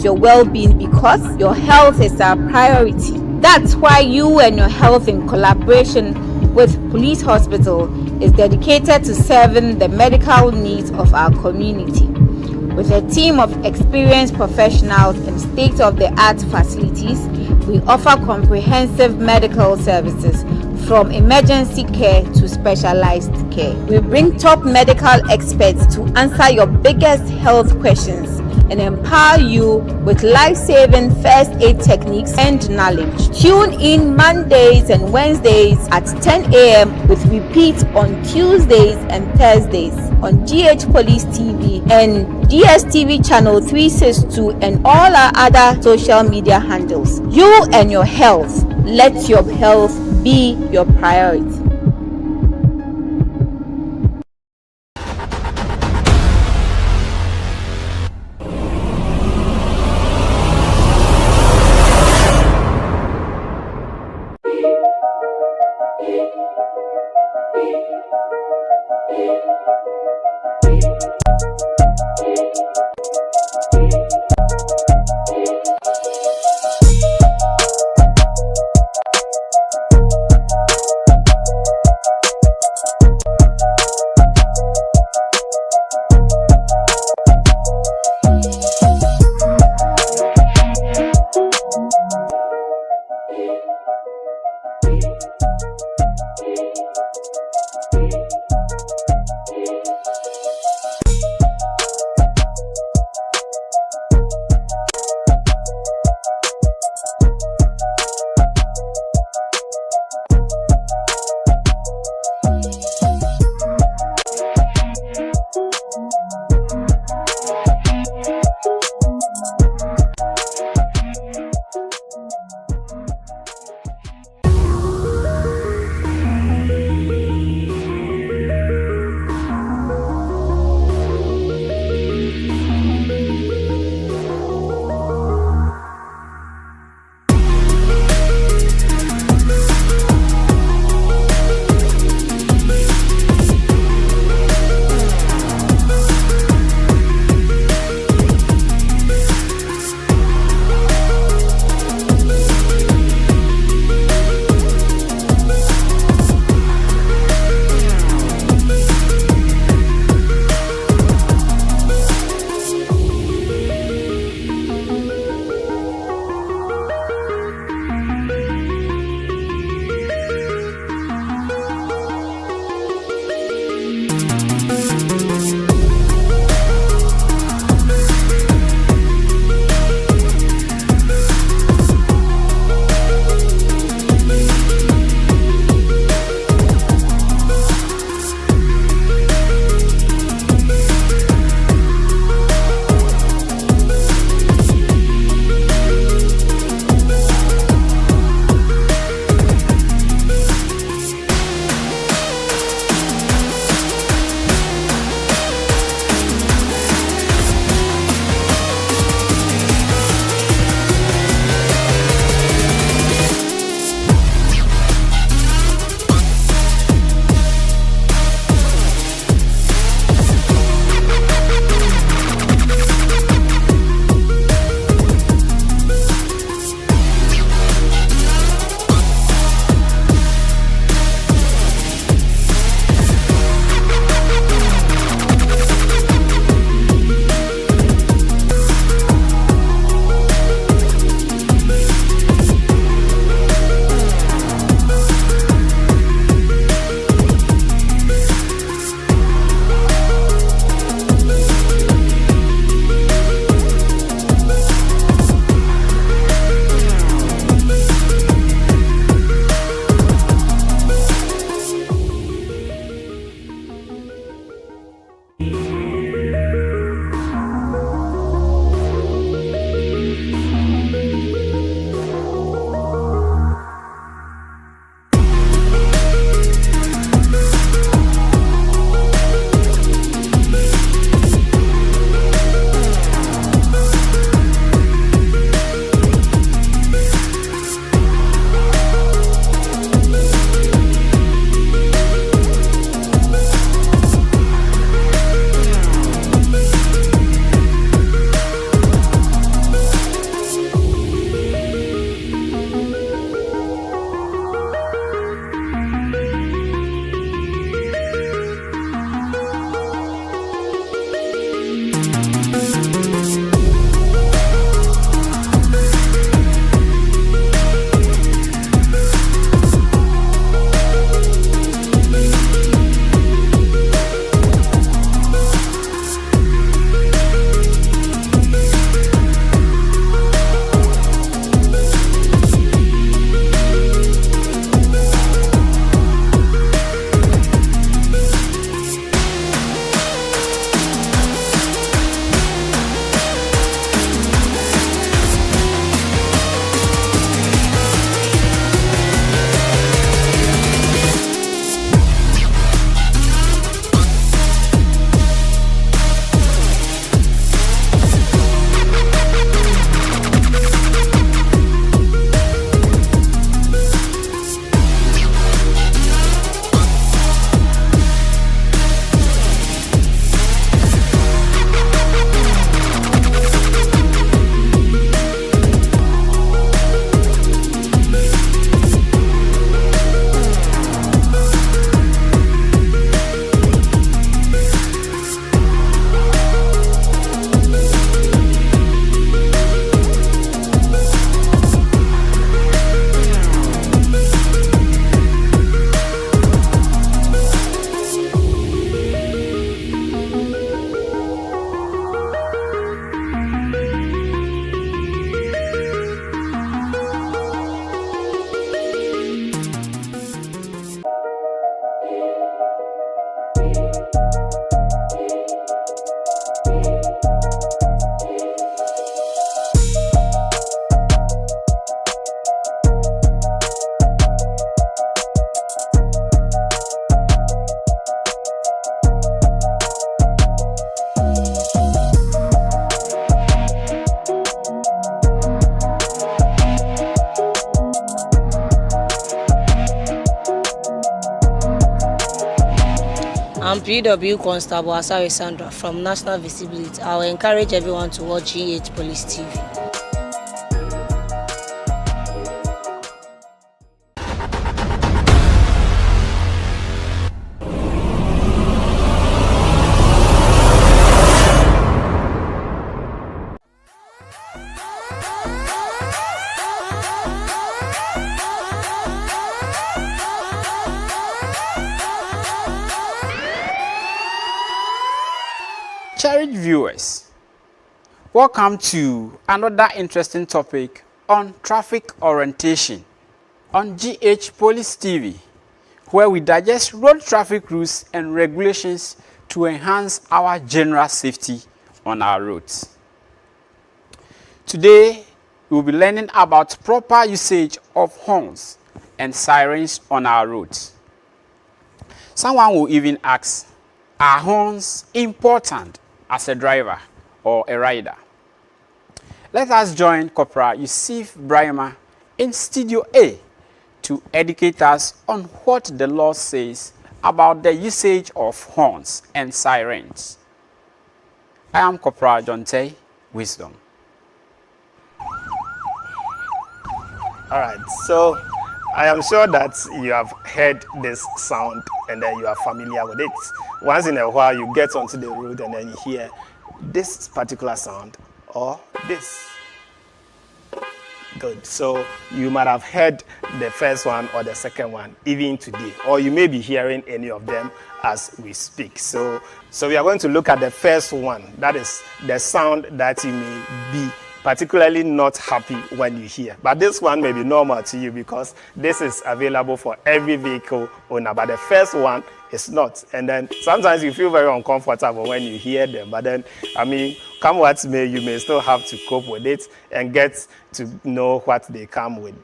your well-being because your health is our priority. That's why you and your health, in collaboration with Police Hospital, is dedicated to serving the medical needs of our community. With a team of experienced professionals and state-of-the-art facilities, we offer comprehensive medical services from emergency care to specialized care. We bring top medical experts to answer your biggest health questions and empower you with life-saving first aid techniques and knowledge. Tune in Mondays and Wednesdays at 10 a.m. with repeats on Tuesdays and Thursdays on GH Police TV and DSTV channel 362 and all our other social media handles. You and your health. Let your health be your priority. PW Constable Asari Sandra from National Visibility. I will encourage everyone to watch GH Police TV. Cherished viewers, welcome to another interesting topic on traffic orientation on GH Police TV, where we digest road traffic rules and regulations to enhance our general safety on our roads. Today, we will be learning about proper usage of horns and sirens on our roads. Someone will even ask, are horns important as a driver or a rider? Let us join Corporal Yusuf Brahima in Studio A to educate us on what the law says about the usage of horns and sirens. I am Corporal Jonte Wisdom. All right, so I am sure that you have heard this sound and then you are familiar with it. Once in a while, you get onto the road and then you hear this particular sound or this. Good. So you might have heard the first one or the second one even today, or you may be hearing any of them as we speak. So we are going to look at the first one. That is the sound that you may be particularly not happy when you hear. But this one may be normal to you because this is available for every vehicle owner. But the first one is not. And then sometimes you feel very uncomfortable when you hear them. But then, I mean, come what may, you may still have to cope with it and get to know what they come with.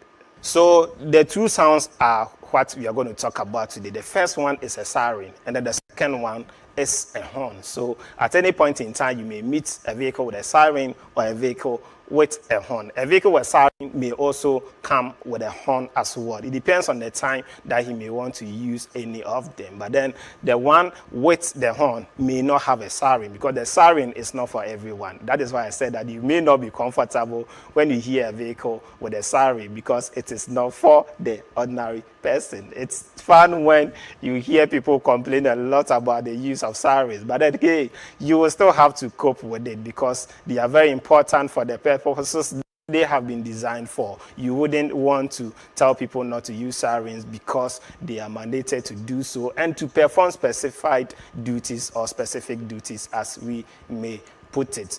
So the two sounds are what we are going to talk about today. The first one is a siren, and then the second one is a horn. So at any point in time, you may meet a vehicle with a siren or a vehicle with a horn. A vehicle with a siren may also come with a horn as well. It depends on the time that he may want to use any of them. But then the one with the horn may not have a siren because the siren is not for everyone. That is why I said that you may not be comfortable when you hear a vehicle with a siren because it is not for the ordinary person. It's fun when you hear people complain a lot about the use of sirens, but then again, you will still have to cope with it because they are very important for the purposes they have been designed for. You wouldn't want to tell people not to use sirens because they are mandated to do so and to perform specified duties or specific duties, as we may put it.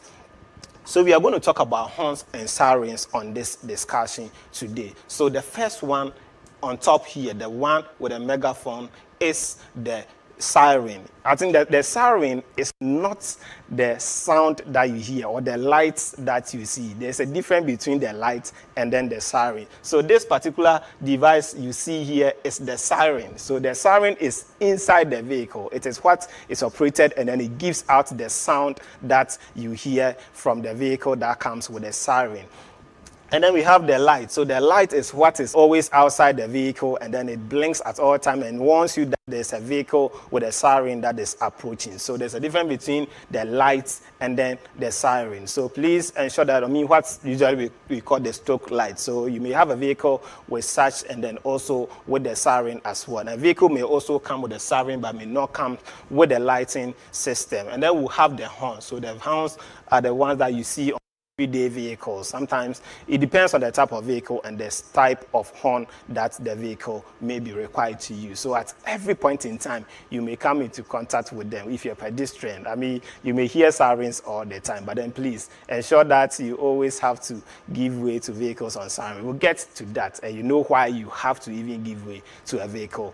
So we are going to talk about horns and sirens on this discussion today. So the first one on top here, the one with a megaphone, is the siren. I think that the siren is not the sound that you hear or the lights that you see. There's a difference between the lights and then the siren. So this particular device you see here is the siren. So the siren is inside the vehicle. It is what is operated and then it gives out the sound that you hear from the vehicle that comes with the siren. And then we have the light. So the light is what is always outside the vehicle, and then it blinks at all time and warns you that there's a vehicle with a siren that is approaching. So there's a difference between the lights and then the siren. So please ensure that, what usually we call the stroke light. So you may have a vehicle with such and then also with the siren as well. And a vehicle may also come with a siren but may not come with the lighting system. And then we'll have the horns. So the horns are the ones that you see on everyday vehicles. Sometimes it depends on the type of vehicle and the type of horn that the vehicle may be required to use. So at every point in time, you may come into contact with them. If you're a pedestrian, you may hear sirens all the time, but then please ensure that you always have to give way to vehicles on siren. We'll get to that, and you know why you have to even give way to a vehicle.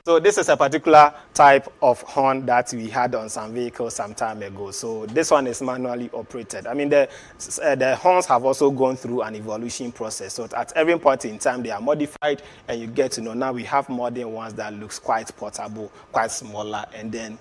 So this is a particular type of horn that we had on some vehicles some time ago. So this one is manually operated. The horns have also gone through an evolution process. So at every point in time, they are modified, and you get to know now we have modern ones that looks quite portable, quite smaller, and then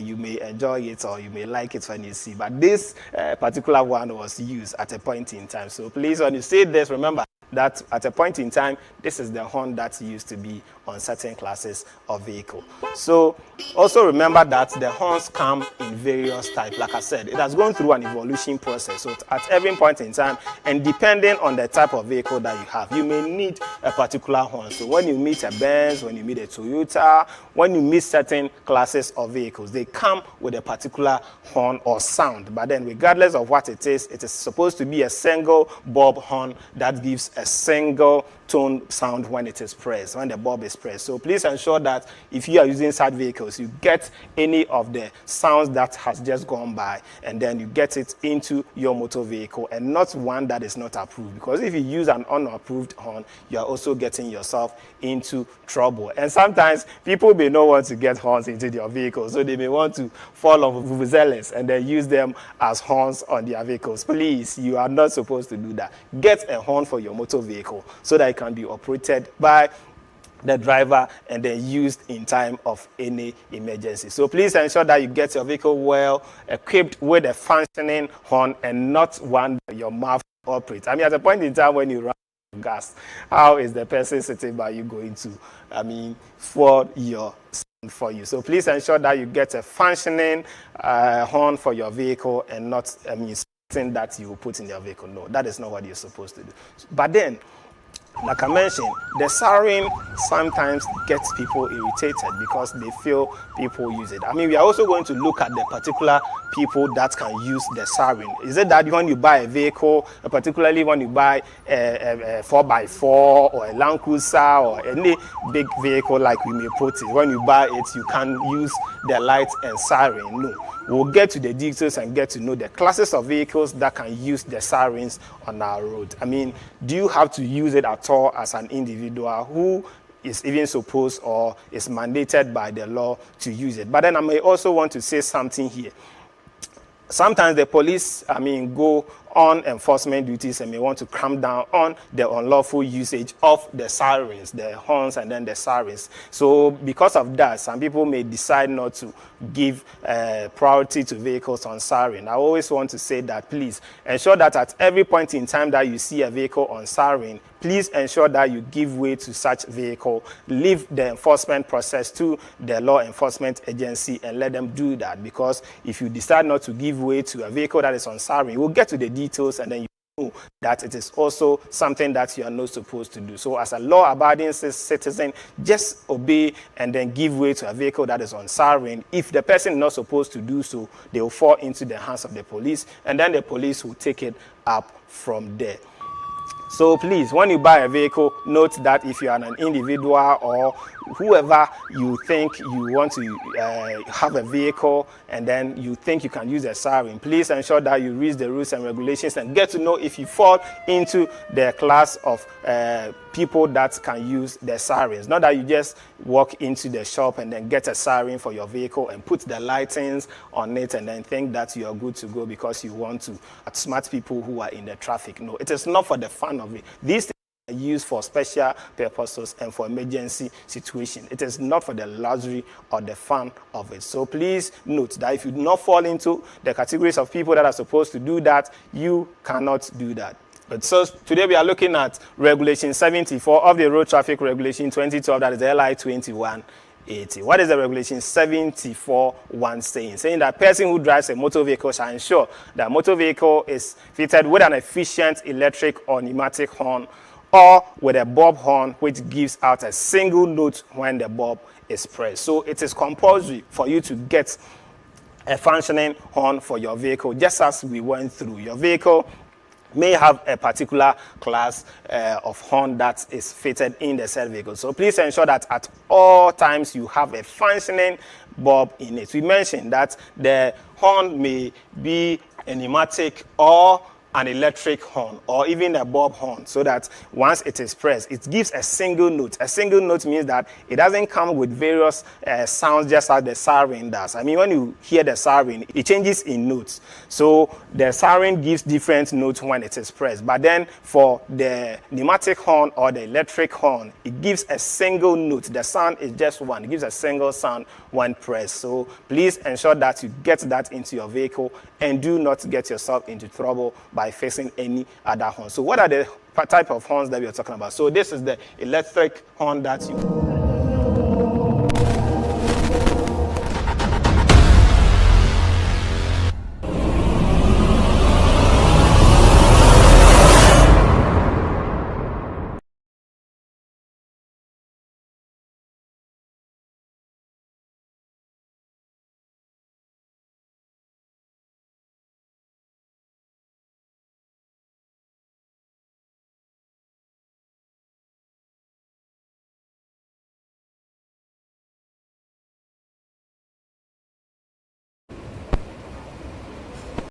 you may enjoy it or you may like it when you see. But this particular one was used at a point in time. So please, when you see this, remember that at a point in time, this is the horn that used to be on certain classes of vehicle. So also remember that the horns come in various types. Like I said, it has gone through an evolution process. So at every point in time, and depending on the type of vehicle that you have, you may need a particular horn. So when you meet a Benz, when you meet a Toyota, when you meet certain classes of vehicles, they come with a particular horn or sound. But then regardless of what it is supposed to be a single bob horn that gives a single tone sound when it is pressed, when the bob is pressed. So please ensure that if you are using such vehicles, you get any of the sounds that has just gone by, and then you get it into your motor vehicle, and not one that is not approved. Because if you use an unapproved horn, you are also getting yourself into trouble. And sometimes people may not want to get horns into their vehicle, so they may want to fall on vuvuzelas and then use them as horns on their vehicles. Please, you are not supposed to do that. Get a horn for your motor vehicle so that it can be operated by the driver and then used in time of any emergency. So please ensure that you get your vehicle well equipped with a functioning horn and not one that your mouth operates. I mean, at a point in time when you run gas, how is the person sitting by you going to, for your sound for you? So please ensure that you get a functioning horn for your vehicle and not something that you put in your vehicle. No, that is not what you're supposed to do. But then, like I mentioned, the siren sometimes gets people irritated because they feel people use it. I mean, we are also going to look at the particular people that can use the siren. Is it that when you buy a vehicle, particularly when you buy a 4x4 or a Land Cruiser or any big vehicle like we may put it, when you buy it, you can use the lights and siren? No. We'll get to the details and get to know the classes of vehicles that can use the sirens on our road. I mean, do you have to use it at all as an individual who is even supposed or is mandated by the law to use it? But then I may also want to say something here. Sometimes the police, go on enforcement duties and may want to clamp down on the unlawful usage of the sirens, the horns and then the sirens. So because of that, some people may decide not to give priority to vehicles on siren. I always want to say that please ensure that at every point in time that you see a vehicle on siren, please ensure that you give way to such vehicle. Leave the enforcement process to the law enforcement agency and let them do that. Because if you decide not to give way to a vehicle that is on siren, we'll get to the details and then you know that it is also something that you are not supposed to do. So as a law-abiding citizen, just obey and then give way to a vehicle that is on siren. If the person is not supposed to do so, they will fall into the hands of the police, and then the police will take it up from there. So please, when you buy a vehicle, note that if you are an individual or whoever you think you want to have a vehicle and then you think you can use a siren, please ensure that you read the rules and regulations and get to know if you fall into the class of people that can use the sirens. Not that you just walk into the shop and then get a siren for your vehicle and put the lightings on it and then think that you are good to go because you want to outsmart people who are in the traffic. No, it is not for the fun of it. These things are used for special purposes and for emergency situation. It is not for the luxury or the fun of it. So please note that if you do not fall into the categories of people that are supposed to do that, you cannot do that. But so today we are looking at Regulation 74 of the Road Traffic Regulation 2012, that is LI 2180. What is the Regulation 74(1) saying? Saying that person who drives a motor vehicle shall ensure that motor vehicle is fitted with an efficient electric or pneumatic horn or with a bob horn which gives out a single note when the bob is pressed. So it is compulsory for you to get a functioning horn for your vehicle, just as we went through. Your vehicle may have a particular class of horn that is fitted in the said vehicle. So please ensure that at all times you have a functioning bob in it. We mentioned that the horn may be a pneumatic or an electric horn or even a bob horn, so that once it is pressed, it gives a single note. A single note means that it doesn't come with various sounds just as the siren does. I mean, when you hear the siren, it changes in notes. So the siren gives different notes when it is pressed. But then for the pneumatic horn or the electric horn, it gives a single note. The sound is just one. It gives a single sound when pressed. So please ensure that you get that into your vehicle and do not get yourself into trouble by facing any other horn. So what are the type of horns that we are talking about? So this is the electric horn that you